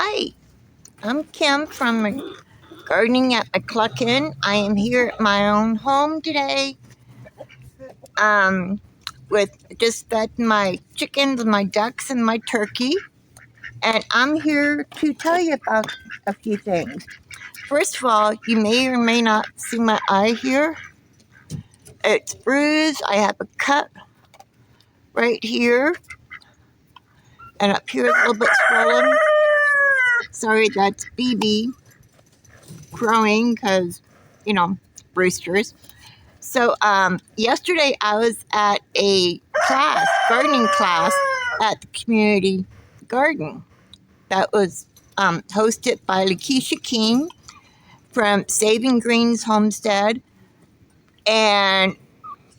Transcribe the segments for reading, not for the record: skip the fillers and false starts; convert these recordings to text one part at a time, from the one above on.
Hi, I'm Kim from Gardening at McCluckin. I am here at my own home today with just fed my chickens, my ducks, and my turkey. And I'm here to tell you about a few things. First of all, you may or may not see my eye here. It's bruised. I have a cut right here, and up here it's a little bit swollen. Sorry, that's BB crowing because, roosters. So yesterday I was at a gardening class at the community garden that was hosted by Lakeisha King from Saving Greens Homestead, and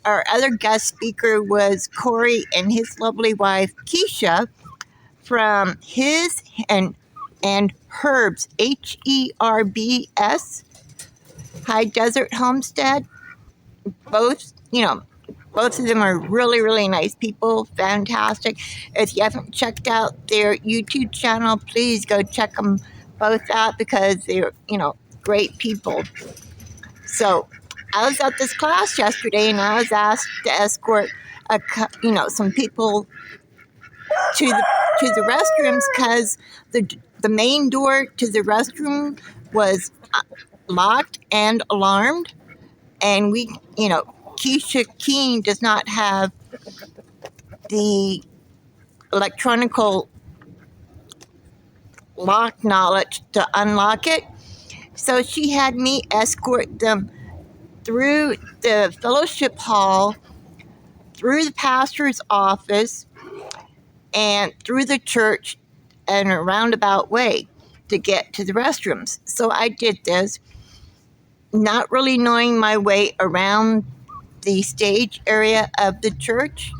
our other guest speaker was Cory and his lovely wife Kisha from his and Herbs HERBS High Desert Homestead. Both both of them are really, really nice people, fantastic. If you haven't checked out their YouTube channel, please go check them both out because they're, great people. So I was at this class yesterday and I was asked to escort, some people to the restrooms because the main door to the restroom was locked and alarmed. And Keisha Keen does not have the electronical lock knowledge to unlock it. So she had me escort them through the fellowship hall, through the pastor's office, and through the church in a roundabout way to get to the restrooms. So I did this, not really knowing my way around the stage area of the church.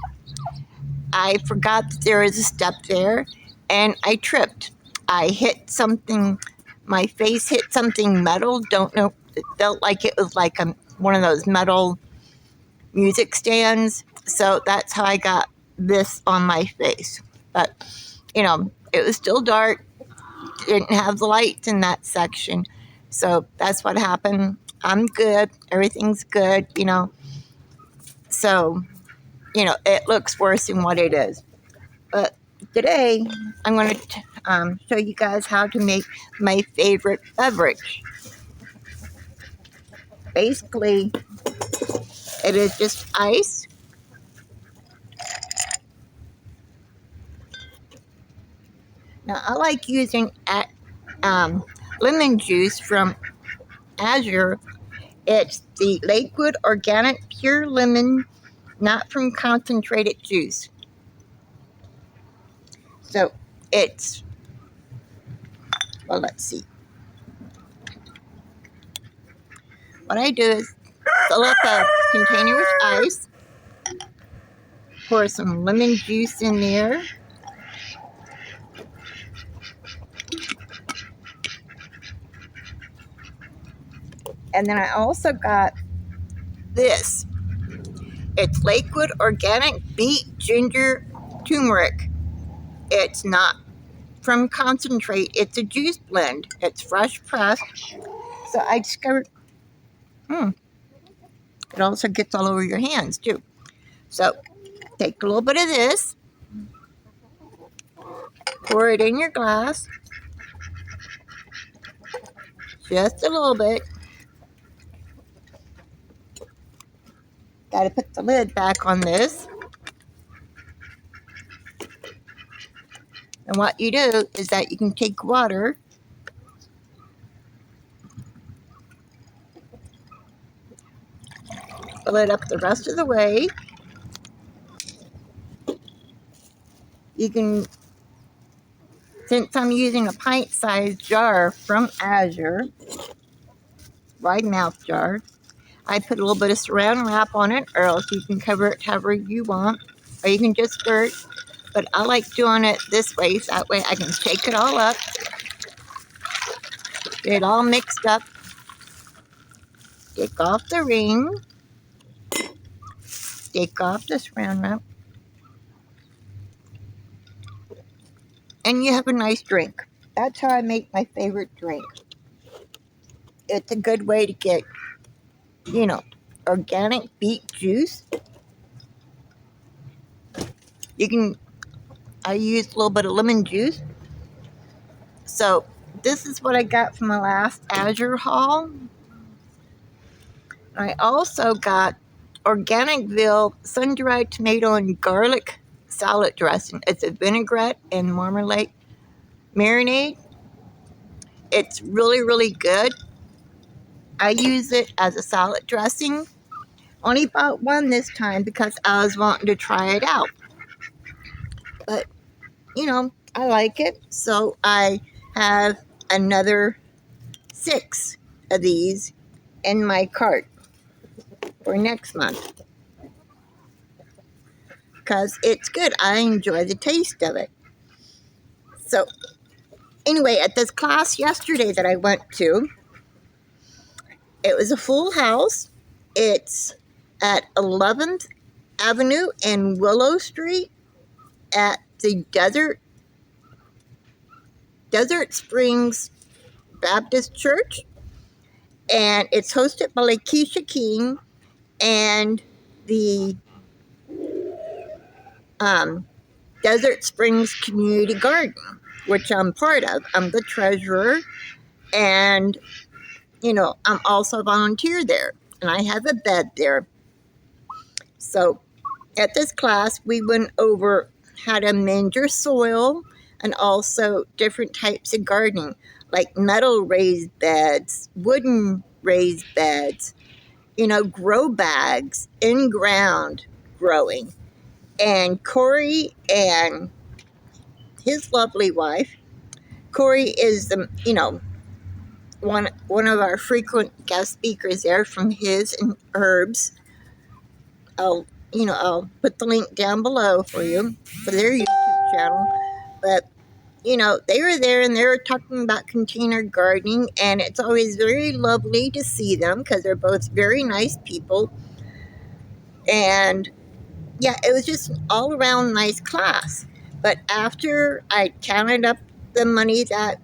I forgot that there was a step there, and I tripped. I hit something, my face hit something metal. Don't know, it felt like it was like one of those metal music stands. So that's how I got this on my face. But, it was still dark, didn't have the lights in that section. So that's what happened. I'm good. Everything's good, So, it looks worse than what it is. But today, I'm going to show you guys how to make my favorite beverage. Basically, it is just ice. Now, I like using lemon juice from Azure. It's the Lakewood Organic Pure Lemon, not from concentrated juice. So let's see. What I do is fill up a container with ice, pour some lemon juice in there, and then I also got this. It's Lakewood Organic Beet Ginger Turmeric. It's not from concentrate. It's a juice blend. It's fresh pressed. So I discovered, it also gets all over your hands too. So take a little bit of this, pour it in your glass, just a little bit. Got to put the lid back on this. And what you do is that you can take water, fill it up the rest of the way. You can, since I'm using a pint-sized jar from Azure, wide mouth jar, I put a little bit of saran wrap on it, or else you can cover it however you want, or you can just stir it. But I like doing it this way, so that way I can shake it all up, get it all mixed up, take off the ring, take off the saran wrap, and you have a nice drink. That's how I make my favorite drink. It's a good way to get, you know, organic beet juice. You can, I use a little bit of lemon juice. So this is what I got from my last Azure haul. I also got organic Ville sun-dried tomato and garlic salad dressing. It's a vinaigrette and marmalade marinade. It's really, really good. I use it as a salad dressing. Only bought one this time because I was wanting to try it out. But, I like it. So I have another 6 of these in my cart for next month. Because it's good. I enjoy the taste of it. So, anyway, at this class yesterday that I went to, it was a full house. It's at 11th Avenue and Willow Street at the Desert Springs Baptist Church. And it's hosted by Lakeisha King and the Desert Springs Community Garden, which I'm part of. I'm the treasurer, and, I'm also a volunteer there, and I have a bed there. So at this class, we went over how to mend your soil and also different types of gardening, like metal raised beds, wooden raised beds, grow bags, in-ground growing. And Cory and his lovely wife, Cory is one of our frequent guest speakers there from His and Herbs. I'll put the link down below for you for their YouTube channel. But, they were there and they were talking about container gardening, and it's always very lovely to see them because they're both very nice people. And yeah, it was just an all around nice class. But after I counted up the money that,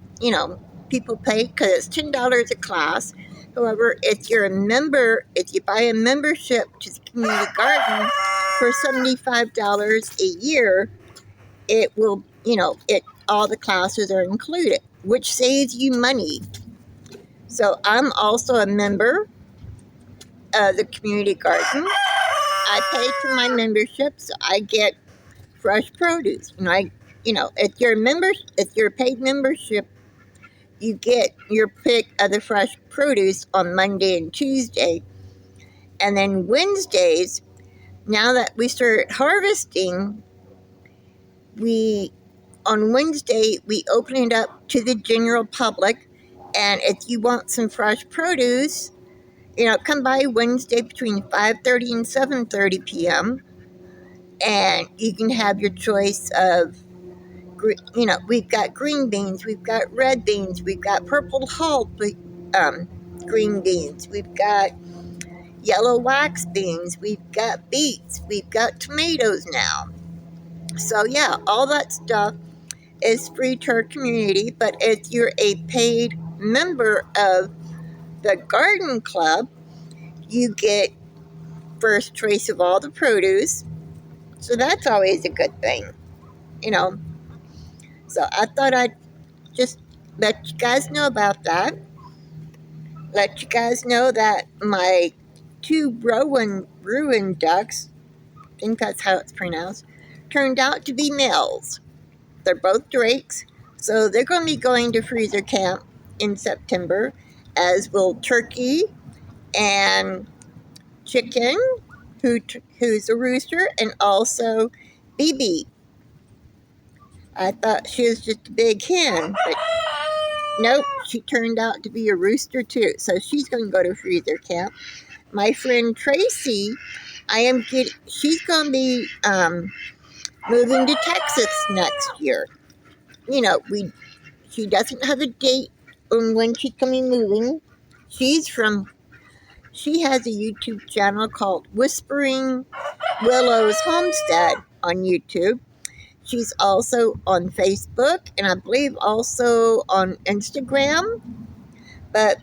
people pay, because it's $10 a class. However, if you buy a membership to the community garden for $75 a year, it will, all the classes are included, which saves you money. So I'm also a member of the community garden. I pay for my membership, so I get fresh produce. If you're a paid membership, you get your pick of the fresh produce on Monday and Tuesday. And then Wednesdays, now that we started harvesting, on Wednesday, we open it up to the general public. And if you want some fresh produce, come by Wednesday between 5:30 and 7:30 p.m. And you can have your choice of, we've got green beans, we've got red beans, we've got purple hull green beans, we've got yellow wax beans, we've got beets, we've got tomatoes now. So yeah, all that stuff is free to our community. But if you're a paid member of the garden club, you get first choice of all the produce. So that's always a good thing, So I thought I'd just let you guys know about that. Let you guys know that my 2 Rowan ducks, I think that's how it's pronounced, turned out to be males. They're both drakes, so they're going to be going to freezer camp in September, as will Turkey and Chicken, who's a rooster, and also BB. I thought she was just a big hen, but nope, she turned out to be a rooster too. So she's going to go to freezer camp. My friend Tracy, she's going to be moving to Texas next year. She doesn't have a date on when she's going to be moving. She has a YouTube channel called Whispering Willow's Homestead on YouTube. She's also on Facebook and I believe also on Instagram. But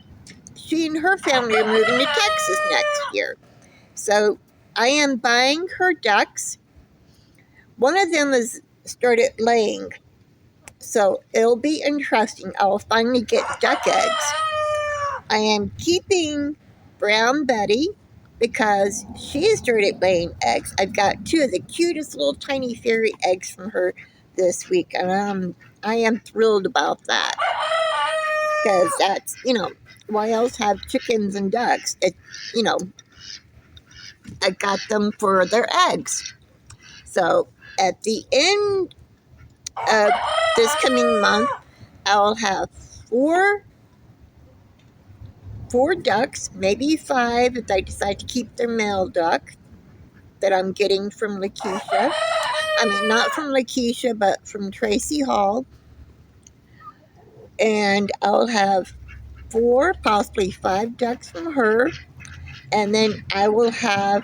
she and her family are moving to Texas next year. So I am buying her ducks. One of them has started laying. So it'll be interesting. I'll finally get duck eggs. I am keeping Brown Betty because she started laying eggs. I've got 2 of the cutest little tiny fairy eggs from her this week, and I am thrilled about that because that's, why else have chickens and ducks? You know, I got them for their eggs. So at the end of this coming month, I'll have four ducks, maybe 5 if I decide to keep their male duck that I'm getting from Lakeisha. I mean, not from Lakeisha, but from Tracy Hall. And I'll have 4, possibly 5 ducks from her. And then I will have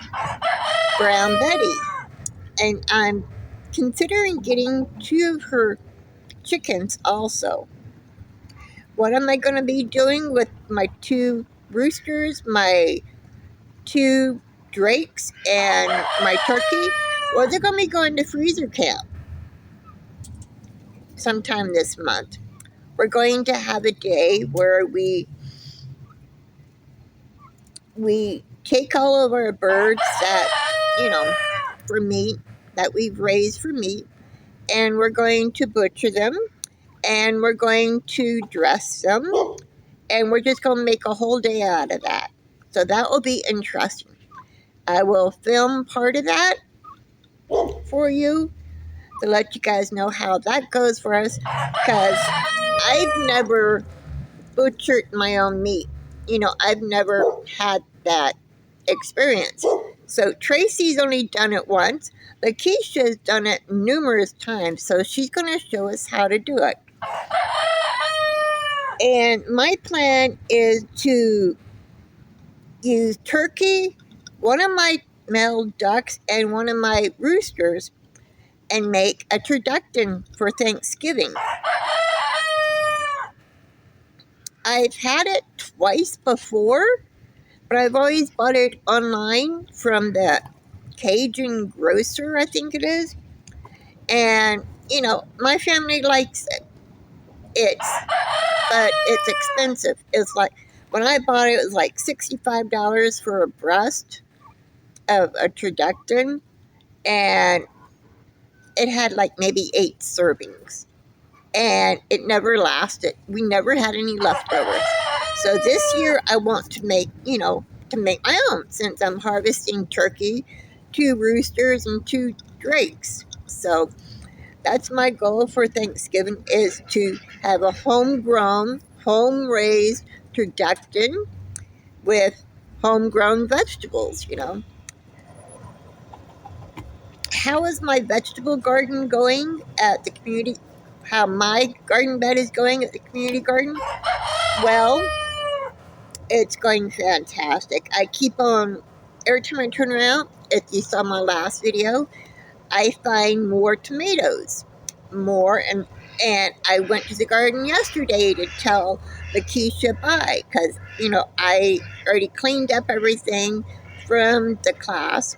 Brown Betty. And I'm considering getting 2 of her chickens also. What am I going to be doing with my 2 roosters, my 2 drakes, and my turkey? Well, they're going to be going to freezer camp sometime this month. We're going to have a day where we take all of our birds that, for meat, that we've raised for meat, and we're going to butcher them, and we're going to dress them, and we're just going to make a whole day out of that. So that will be interesting. I will film part of that for you to let you guys know how that goes for us, because I've never butchered my own meat. I've never had that experience. So Tracy's only done it once. Lakeisha's done it numerous times, so she's going to show us how to do it. And my plan is to use turkey, one of my male ducks, and one of my roosters, and make a turducken for Thanksgiving. I've had it twice before, but I've always bought it online from the Cajun grocer, I think it is. And, my family likes it. But it's expensive. It's like, when I bought it was like $65 for a breast of a turducken, and it had like maybe 8 servings. And it never lasted. We never had any leftovers. So this year I want to make, my own, since I'm harvesting turkey, 2 roosters, and 2 drakes. So that's my goal for Thanksgiving, is to have a homegrown, home-raised turducken with homegrown vegetables, How is my vegetable garden going at the community? How my garden bed is going at the community garden? Well, it's going fantastic. I keep on, every time I turn around, if you saw my last video, I find more tomatoes. And I went to the garden yesterday to tell Lakeisha bye, because, I already cleaned up everything from the class,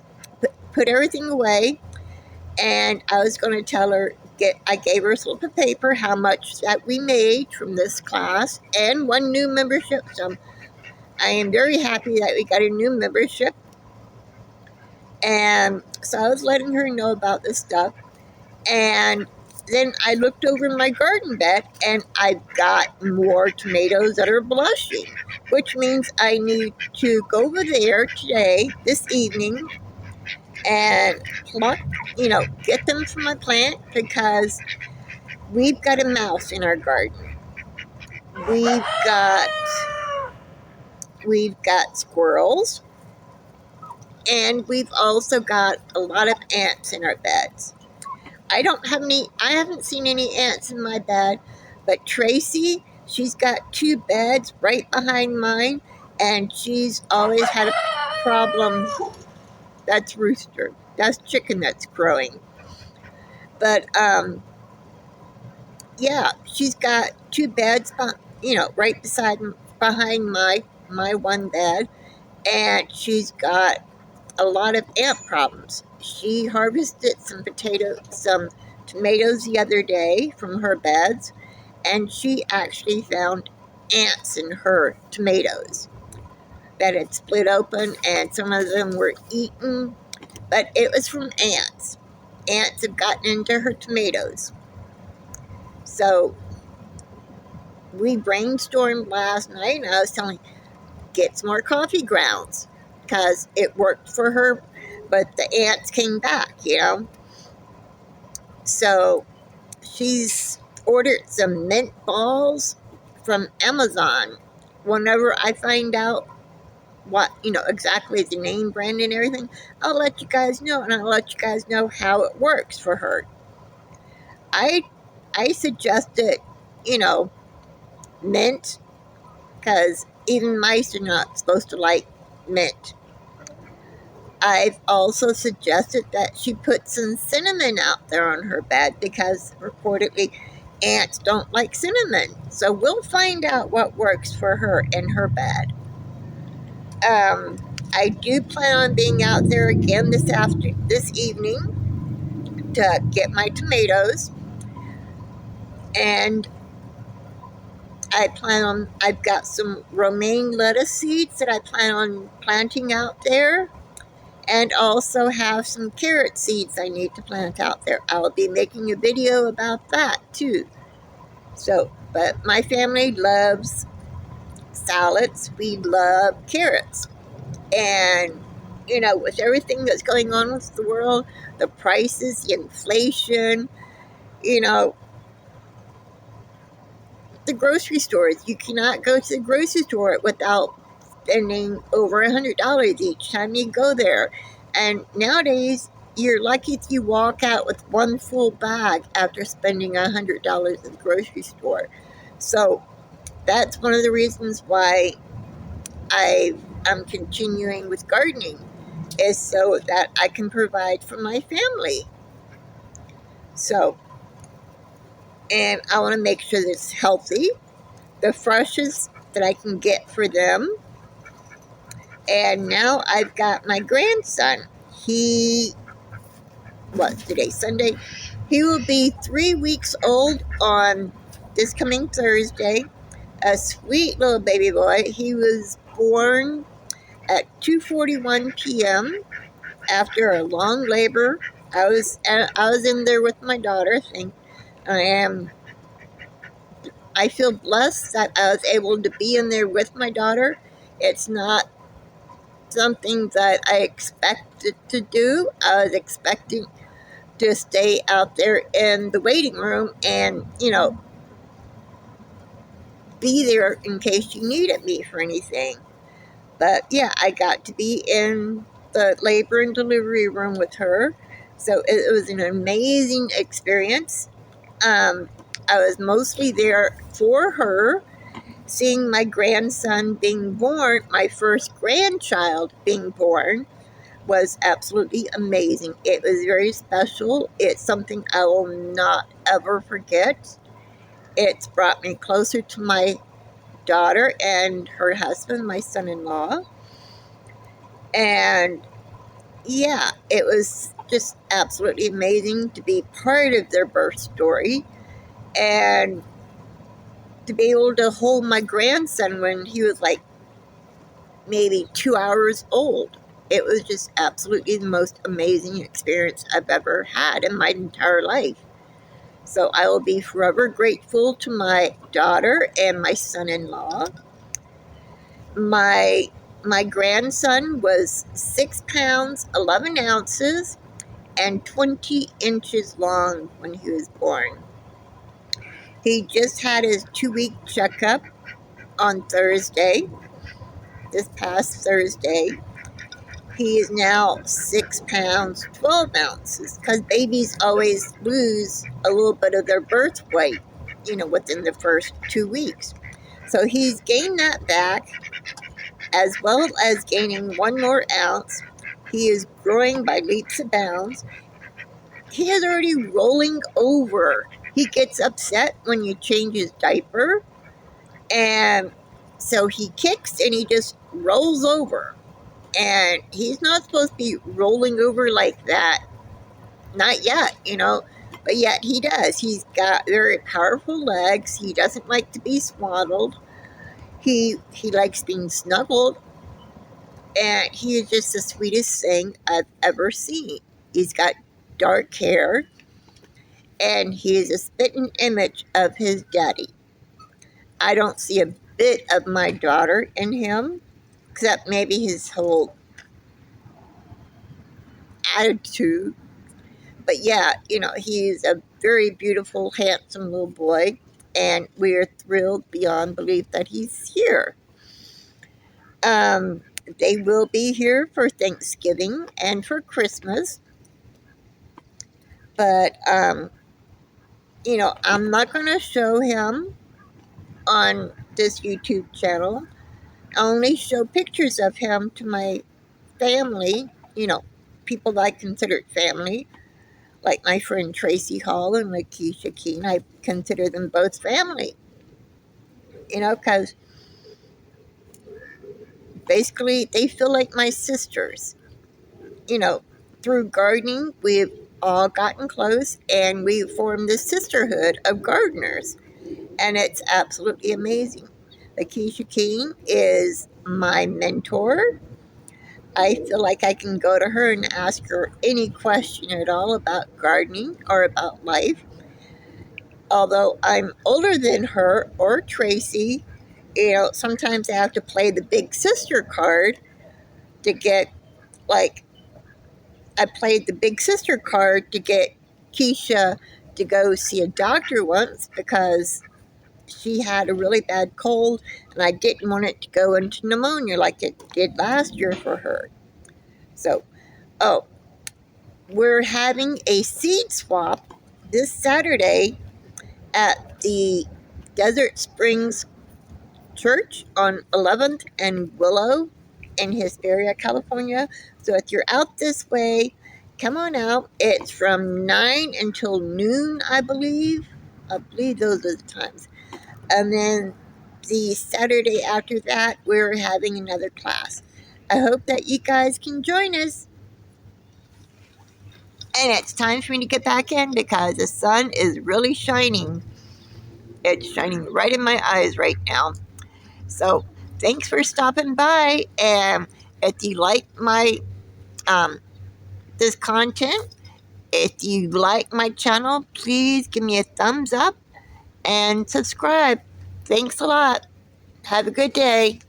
put everything away, and I was going to tell her, I gave her a slip of paper how much that we made from this class and 1 new membership. So I am very happy that we got a new membership. And so I was letting her know about this stuff. And then I looked over my garden bed, and I've got more tomatoes that are blushing, which means I need to go over there today, this evening, and pluck, get them from my plant, because we've got a mouse in our garden. We've got squirrels, and we've also got a lot of ants in our beds. I haven't seen any ants in my bed, but Tracy, she's got 2 beds right behind mine, and she's always had a problem. That's rooster. That's chicken that's crowing. But yeah, she's got two beds, right behind my one bed, and she's got a lot of ant problems. She harvested some tomatoes the other day from her beds, and she actually found ants in her tomatoes that had split open, and some of them were eaten, but it was from ants. Ants have gotten into her tomatoes. So we brainstormed last night, and I was telling, get some more coffee grounds, because it worked for her, but the ants came back. So she's ordered some mint balls from Amazon. Whenever I find out what, exactly the name, brand, and everything, I'll let you guys know, and I'll let you guys know how it works for her. I suggested, mint, because even mice are not supposed to like mint. I've also suggested that she put some cinnamon out there on her bed, because reportedly ants don't like cinnamon. So we'll find out what works for her in her bed. I do plan on being out there again this evening to get my tomatoes, and I've got some romaine lettuce seeds that I plan on planting out there, and also have some carrot seeds I need to plant out there. I'll be making a video about that too. So, but my family loves salads. We love carrots. And, with everything that's going on with the world, the prices, the inflation, you know, the grocery stores, you cannot go to the grocery store without spending over $100 each time you go there. And nowadays, you're lucky if you walk out with one full bag after spending $100 at the grocery store. So that's one of the reasons why I'm continuing with gardening, is so that I can provide for my family. So, and I want to make sure that it's healthy, the freshest that I can get for them. And now I've got my grandson. What's today, Sunday? He will be 3 weeks old on this coming Thursday. A sweet little baby boy. He was born at 2:41 p.m. after a long labor. I was in there with my daughter. I feel blessed that I was able to be in there with my daughter. It's not something that I expected to do. I was expecting to stay out there in the waiting room and, be there in case you needed me for anything. But yeah, I got to be in the labor and delivery room with her. So it was an amazing experience. I was mostly there for her, seeing my grandson being born, my first grandchild being born, was absolutely amazing. It was very special. It's something I will not ever forget. It's brought me closer to my daughter and her husband, my son-in-law. And yeah, it was just absolutely amazing to be part of their birth story, and to be able to hold my grandson when he was like maybe 2 hours old. It was just absolutely the most amazing experience I've ever had in my entire life. So I will be forever grateful to my daughter and my son-in-law. My grandson was 6 pounds, 11 ounces, and 20 inches long when he was born. He just had his 2-week checkup on Thursday, this past Thursday. He is now 6 pounds, 12 ounces, because babies always lose a little bit of their birth weight, within the first 2 weeks. So he's gained that back, as well as gaining 1 more ounce. He is growing by leaps and bounds. he is already rolling over. He gets upset when you change his diaper, and so he kicks and he just rolls over. And he's not supposed to be rolling over like that. Not yet, but yet he does. He's got very powerful legs. He doesn't like to be swaddled. He likes being snuggled, and he is just the sweetest thing I've ever seen. He's got dark hair, and he is a spitting image of his daddy. I don't see a bit of my daughter in him, except maybe his whole attitude. But yeah, he's a very beautiful, handsome little boy, and we are thrilled beyond belief that he's here. They will be here for Thanksgiving and for Christmas, but I'm not going to show him on this YouTube channel. I only show pictures of him to my family, people that I consider family, like my friend Tracy Hall and Lakeisha Keene. I consider them both family, because basically they feel like my sisters. Through gardening, we've all gotten close and we formed this sisterhood of gardeners, and it's absolutely amazing. Lakeisha Keene is my mentor. I feel like I can go to her and ask her any question at all about gardening or about life. Although I'm older than her or Tracy, sometimes I have to play the big sister card to get, like, I played the big sister card to get Keisha to go see a doctor once because she had a really bad cold and I didn't want it to go into pneumonia like it did last year for her. So, we're having a seed swap this Saturday at the Desert Springs Church on 11th and Willow in Hesperia, California. So if you're out this way, come on out. It's from 9 until noon, I believe. I believe those are the times. And then the Saturday after that, we're having another class. I hope that you guys can join us. And it's time for me to get back in because the sun is really shining. It's shining right in my eyes right now. So thanks for stopping by. And if you like my this content, if you like my channel, please give me a thumbs up and subscribe. Thanks a lot. Have a good day.